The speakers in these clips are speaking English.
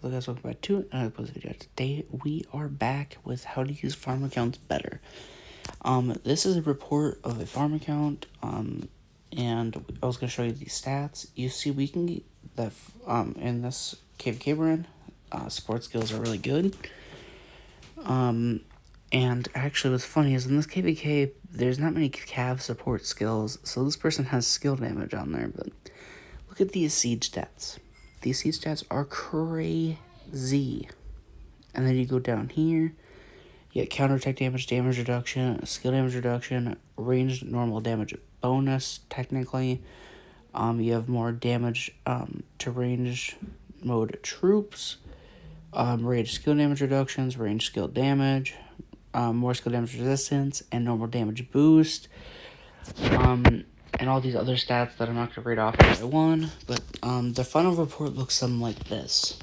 Hello guys, welcome back to another post video. Today we are back with how to use farm accounts better. This is a report of a farm account, and I was gonna show you these stats. You see, we can get that in this KVK we're in. Support skills are really good. And actually, what's funny is in this KVK, there's not many cav support skills, so this person has skill damage on there. But look at these siege stats. These siege stats are crazy. And then you go down here, you get counterattack damage, damage reduction, skill damage reduction, ranged normal damage bonus, technically. You have more damage to range mode troops, range skill damage reductions, range skill damage, more skill damage resistance, and normal damage boost. And all these other stats that I'm not going to read off one by one, but the final report looks something like this.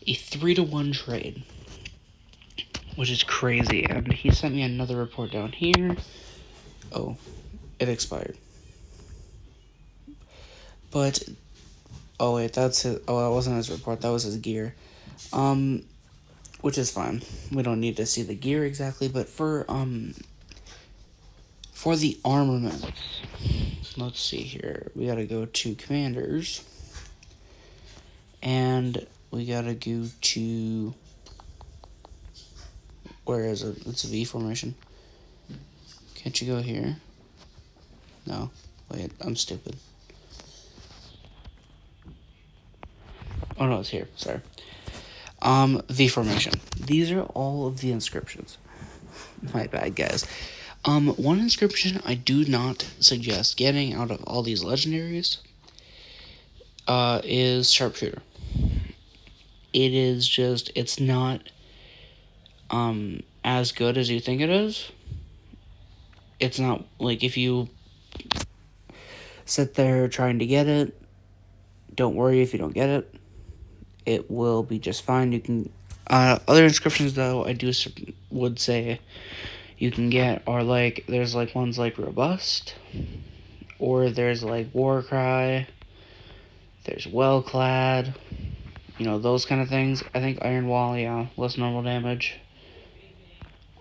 A 3-to-1 trade, which is crazy, and he sent me another report down here. Oh, it expired. But, oh wait, that's his, oh, that wasn't his report, that was his gear. Which is fine. We don't need to see the gear exactly, but for the armaments, let's see here. We gotta go to commanders, and we gotta go to, where is it? It's a V formation. Can't you go here? No, wait, I'm stupid. Oh no, it's here, sorry. V formation. These are all of the inscriptions. My bad, guys. One inscription I do not suggest getting out of all these legendaries is Sharpshooter. It is just, it's not as good as you think it is. It's not, like, if you sit there trying to get it, don't worry if you don't get it. It will be just fine. You can, other inscriptions, though, I would say you can get are, like, there's, like, ones like Robust, or there's, like, Warcry, there's Well-Clad, you know, those kind of things. I think Iron Wall, yeah, less normal damage.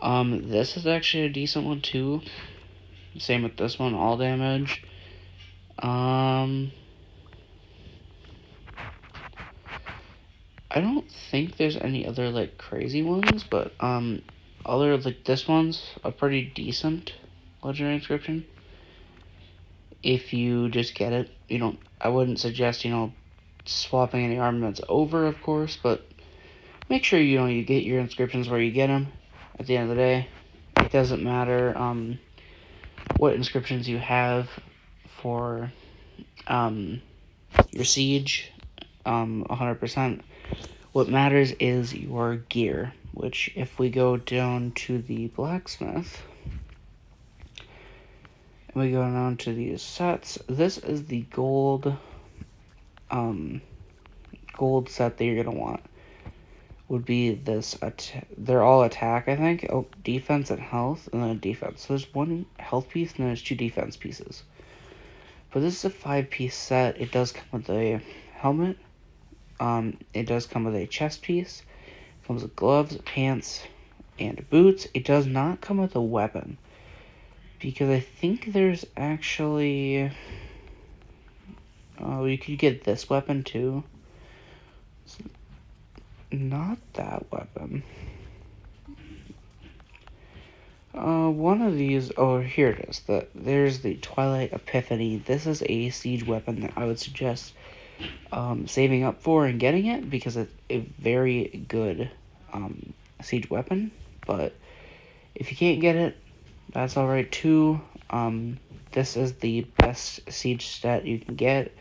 This is actually a decent one, too. Same with this one, all damage. I don't think there's any other, like, crazy ones, but, other, like, this one's a pretty decent legendary inscription. If you just get it, you don't, I wouldn't suggest, you know, swapping any armaments over, of course, but make sure, you know, you get your inscriptions where you get them. At the end of the day, it doesn't matter, what inscriptions you have for, your siege, 100%. What matters is your gear, which, if we go down to the blacksmith, and we go down to these sets, this is the gold set that you're going to want. Would be this, they're all attack, I think. Oh, defense and health, and then a defense. So there's one health piece, and then there's 2 defense pieces. But this is a 5-piece set. It does come with a helmet. It does come with a chest piece. It comes with gloves, pants, and boots. It does not come with a weapon, because I think there's actually, you could get this weapon too. Not that weapon. One of these, oh, here it is. There's the Twilight Epiphany. This is a siege weapon that I would suggest saving up for and getting it, because it's a very good siege weapon. But if you can't get it, that's alright too. This is the best siege stat you can get.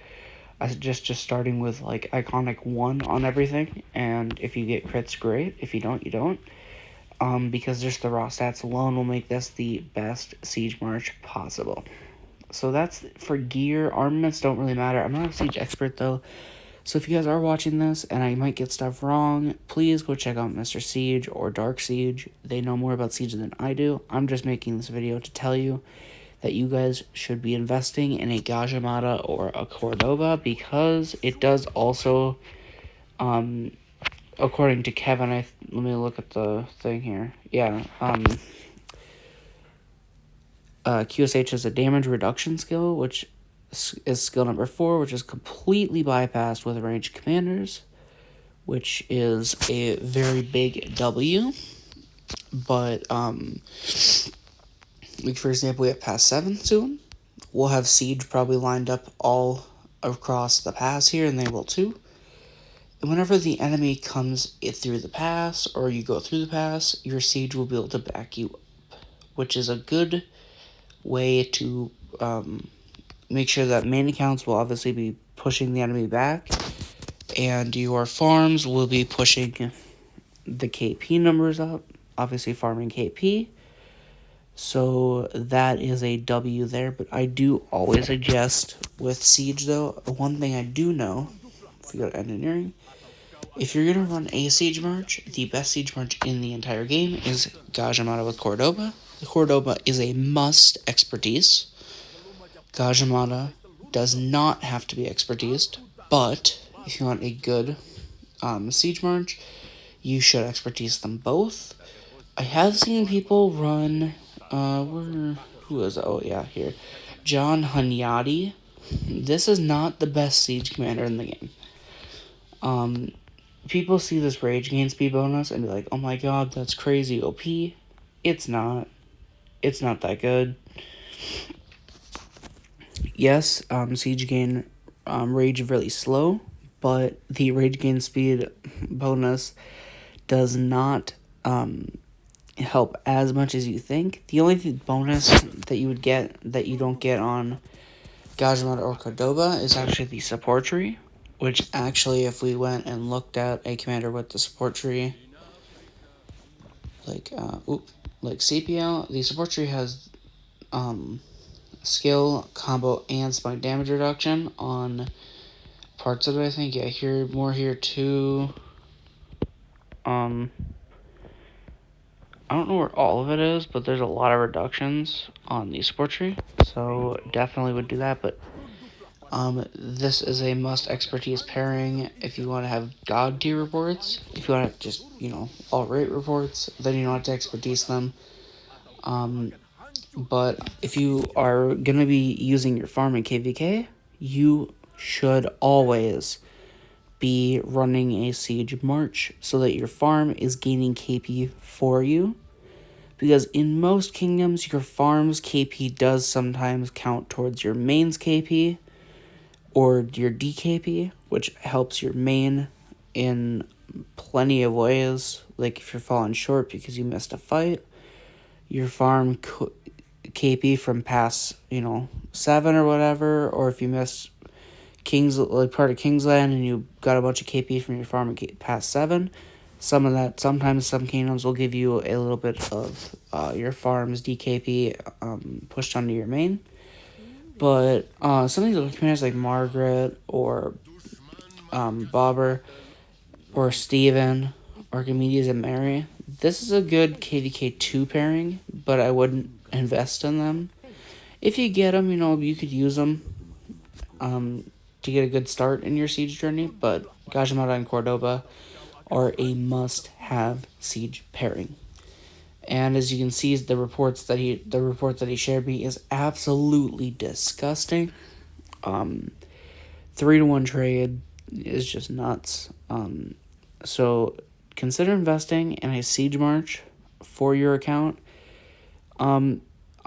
I suggest just starting with, like, Iconic 1 on everything, and if you get crits, great. If you don't, you don't. Because just the raw stats alone will make this the best Siege March possible. So that's for gear. Armaments don't really matter. I'm not a Siege expert, though, so if you guys are watching this and I might get stuff wrong, please go check out Mr. Siege or Dark Siege. They know more about Siege than I do. I'm just making this video to tell you that you guys should be investing in a Gajamada or a Cordova, because it does also According to Kevin, let me look at the thing here. Yeah, QSH has a damage reduction skill, which is skill number 4, which is completely bypassed with ranged commanders, which is a very big W. But, like for example, we have pass 7 soon. We'll have siege probably lined up all across the pass here, and they will too. And whenever the enemy comes through the pass, or you go through the pass, your siege will be able to back you up, which is a good way to make sure that main accounts will obviously be pushing the enemy back, and your farms will be pushing the KP numbers up, obviously farming KP. So that is a W there, but I do always suggest with siege though, one thing I do know, if you go to engineering, if you're going to run a siege march, the best siege march in the entire game is Gauge Armada with Cordoba. The Cordoba is a must expertise. Gauge Armada does not have to be expertised, but if you want a good siege march, you should expertise them both. I have seen people run, who is it? Oh yeah, here. John Hunyadi. This is not the best siege commander in the game. People see this rage gain speed bonus and be like, oh my god, that's crazy OP. It's not. It's not that good. Yes, siege gain rage really slow, but the rage gain speed bonus does not help as much as you think. The only bonus that you would get that you don't get on Gauge Armada or Cordoba is actually the support tree, which actually, if we went and looked at a commander with the support tree, like CPL, the support tree has skill, combo, and spike damage reduction on parts of it, I think. Yeah, here too. I don't know where all of it is, but there's a lot of reductions on the support tree, so definitely would do that. But this is a must expertise pairing if you want to have god tier reports. If you want to just, all rate reports, then you don't have to expertise them. But if you are going to be using your farm in KVK, you should always be running a siege march so that your farm is gaining KP for you. Because in most kingdoms, your farm's KP does sometimes count towards your main's KP or your DKP, which helps your main in plenty of ways. Like if you're falling short because you missed a fight, your farm KP from past, 7 or whatever, or if you miss part of Kingsland and you got a bunch of KP from your farm past 7, sometimes some kingdoms will give you a little bit of your farm's DKP pushed onto your main. But some of these other commanders like Margaret or Bobber or Steven, Archimedes and Mary, this is a good KVK 2 pairing, but I wouldn't invest in them. If you get them, you could use them to get a good start in your siege journey, but Gauge Armada and Cordoba are a must-have siege pairing. And as you can see, the report that he shared me is absolutely disgusting. 3-to-1 trade is just nuts. So consider investing in a siege march for your account.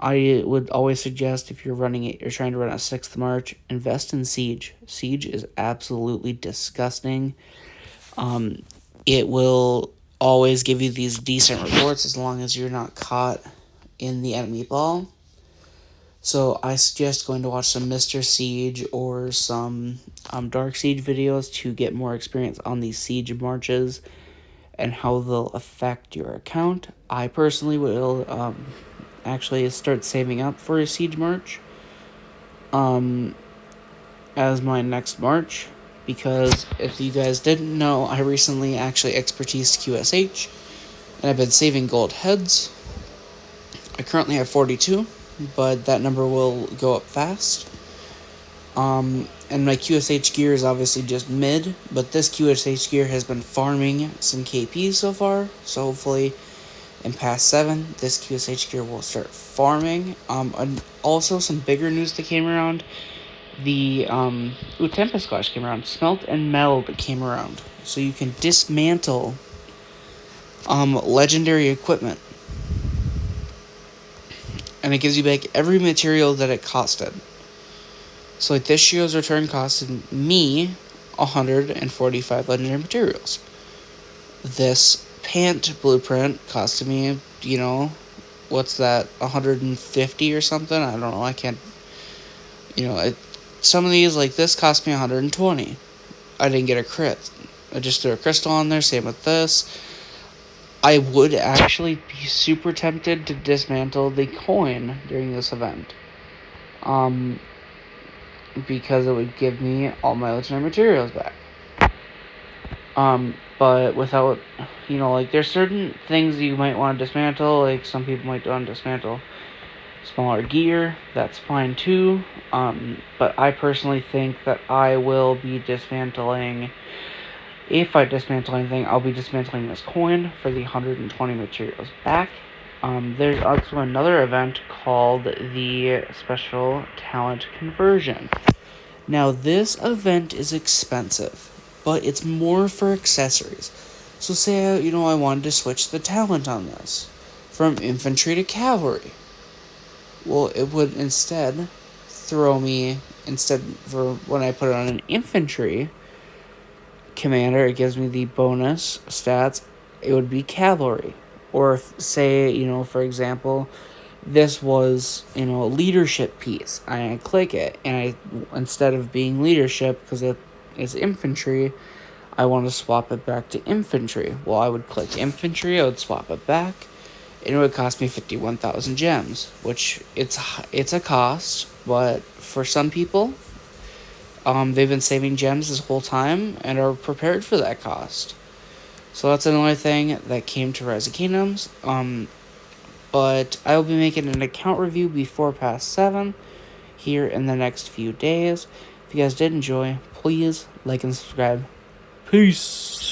I would always suggest if you're trying to run a 6th march, invest in siege. Siege is absolutely disgusting. It will always give you these decent reports as long as you're not caught in the enemy ball. So I suggest going to watch some Mr. Siege or some Dark Siege videos to get more experience on these siege marches and how they'll affect your account. I personally will actually start saving up for a siege march as my next march, because if you guys didn't know, I recently actually expertised QSH and I've been saving gold heads. I currently have 42, but that number will go up fast. And my QSH gear is obviously just mid, but this QSH gear has been farming some KPs so far, so hopefully in past 7, this QSH gear will start farming. And also some bigger news that came around. The Tempest Clash came around. Smelt and Meld came around. So you can dismantle legendary equipment. And it gives you back every material that it costed. So like this Shio's return costed me 145 legendary materials. This pant blueprint costed me, what's that, 150 or something? I don't know, I can't, some of these, like this, cost me 120. I didn't get a crit. I just threw a crystal on there, same with this. I would actually be super tempted to dismantle the coin during this event. Because it would give me all my legendary materials back. But without, there's certain things you might want to dismantle, like some people might want to dismantle smaller gear, that's fine too, but I personally think that I will be dismantling, if I dismantle anything, I'll be dismantling this coin for the 120 materials back. There's also another event called the Special Talent Conversion. Now, this event is expensive, but it's more for accessories. So say, I wanted to switch the talent on this from infantry to cavalry. Well, it would instead throw me, for when I put it on an infantry commander, it gives me the bonus stats, it would be cavalry. Or if, say, for example, this was, a leadership piece. I click it, and instead of being leadership, because it is infantry, I want to swap it back to infantry. Well, I would click infantry, I would swap it back, and it would cost me 51,000 gems, which it's a cost, but for some people, they've been saving gems this whole time and are prepared for that cost. So that's another thing that came to Rise of Kingdoms. But I will be making an account review before past 7 here in the next few days. If you guys did enjoy, please like and subscribe. Peace.